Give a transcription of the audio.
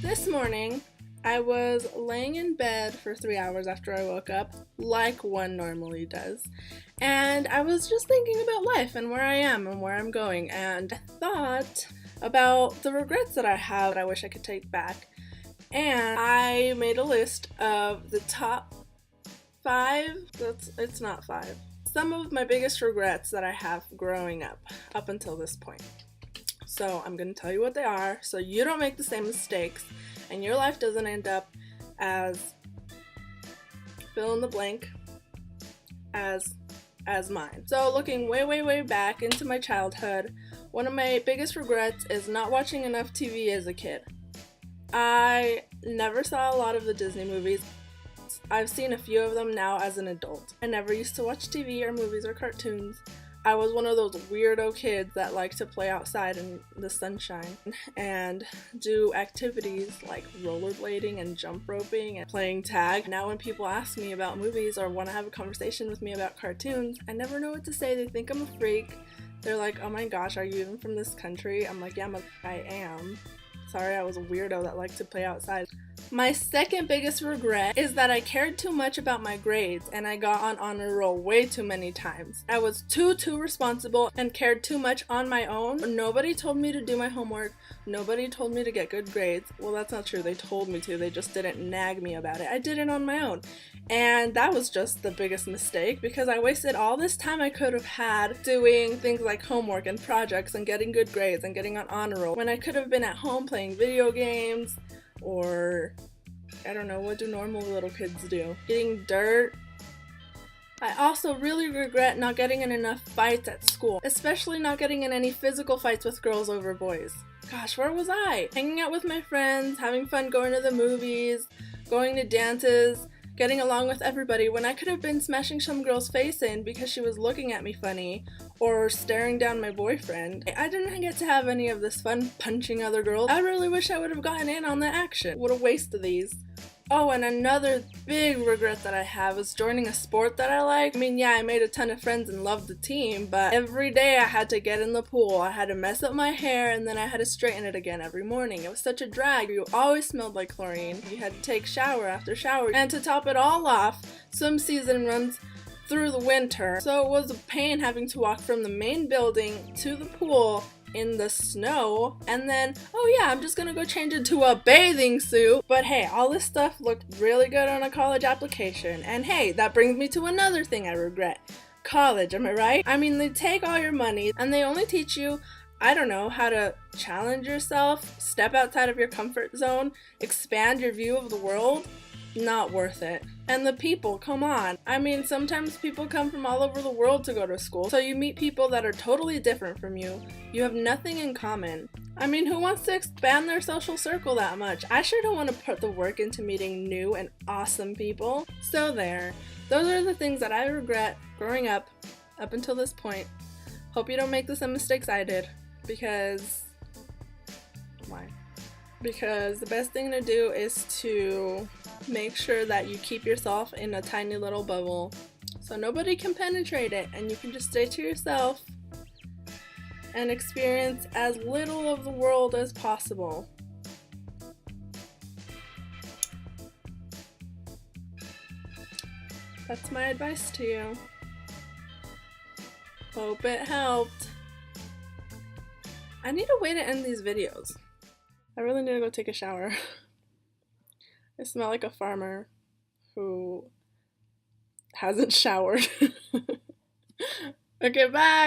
This morning, I was laying in bed for 3 hours after I woke up, like one normally does, and I was just thinking about life and where I am and where I'm going, and I thought about the regrets that I have that I wish I could take back. And I made a list of the top five, it's not five, some of my biggest regrets that I have growing up until this point. So I'm going to tell you what they are so you don't make the same mistakes and your life doesn't end up as fill in the blank as mine. So looking way back into my childhood, one of my biggest regrets is not watching enough TV as a kid. I never saw a lot of the Disney movies. I've seen a few of them now as an adult. I never used to watch TV or movies or cartoons. I was one of those weirdo kids that liked to play outside in the sunshine and do activities like rollerblading and jump roping and playing tag. Now when people ask me about movies or want to have a conversation with me about cartoons, I never know what to say. They think I'm a freak. They're like, oh my gosh, are you even from this country? I'm like, yeah, I am. Sorry, I was a weirdo that liked to play outside. My second biggest regret is that I cared too much about my grades and I got on honor roll way too many times. I was too responsible and cared too much on my own. Nobody told me to do my homework. Nobody told me to get good grades. Well, that's not true. They told me to. They just didn't nag me about it. I did it on my own. And that was just the biggest mistake because I wasted all this time I could have had doing things like homework and projects and getting good grades and getting on honor roll when I could have been at home playing video games or I don't know, what do normal little kids do? Getting dirt. I also really regret not getting in enough fights at school, especially not getting in any physical fights with girls over boys. Gosh, where was I? Hanging out with my friends, having fun going to the movies, going to dances, getting along with everybody when I could have been smashing some girl's face in because she was looking at me funny or staring down my boyfriend. I didn't get to have any of this fun punching other girls. I really wish I would have gotten in on the action. What a waste of these. Oh, and another big regret that I have is joining a sport that I like. I mean, yeah, I made a ton of friends and loved the team, but every day I had to get in the pool. I had to mess up my hair and then I had to straighten it again every morning. It was such a drag. You always smelled like chlorine. You had to take shower after shower. And to top it all off, swim season runs through the winter, so it was a pain having to walk from the main building to the pool in the snow, and then, oh yeah, I'm just gonna go change into a bathing suit. But hey, all this stuff looked really good on a college application, and hey, that brings me to another thing I regret. College, am I right? I mean, they take all your money, and they only teach you, I don't know, how to challenge yourself, step outside of your comfort zone, expand your view of the world. Not worth it. And the people, come on. I mean, sometimes people come from all over the world to go to school, so you meet people that are totally different from you. You have nothing in common. I mean, who wants to expand their social circle that much? I sure don't want to put the work into meeting new and awesome people. So there. Those are the things that I regret growing up until this point. Hope you don't make the same mistakes I did, because why? Because the best thing to do is to make sure that you keep yourself in a tiny little bubble so nobody can penetrate it and you can just stay to yourself and experience as little of the world as possible. That's my advice to you. Hope it helped. I need a way to end these videos. I really need to go take a shower. I smell like a farmer who hasn't showered. Okay, bye!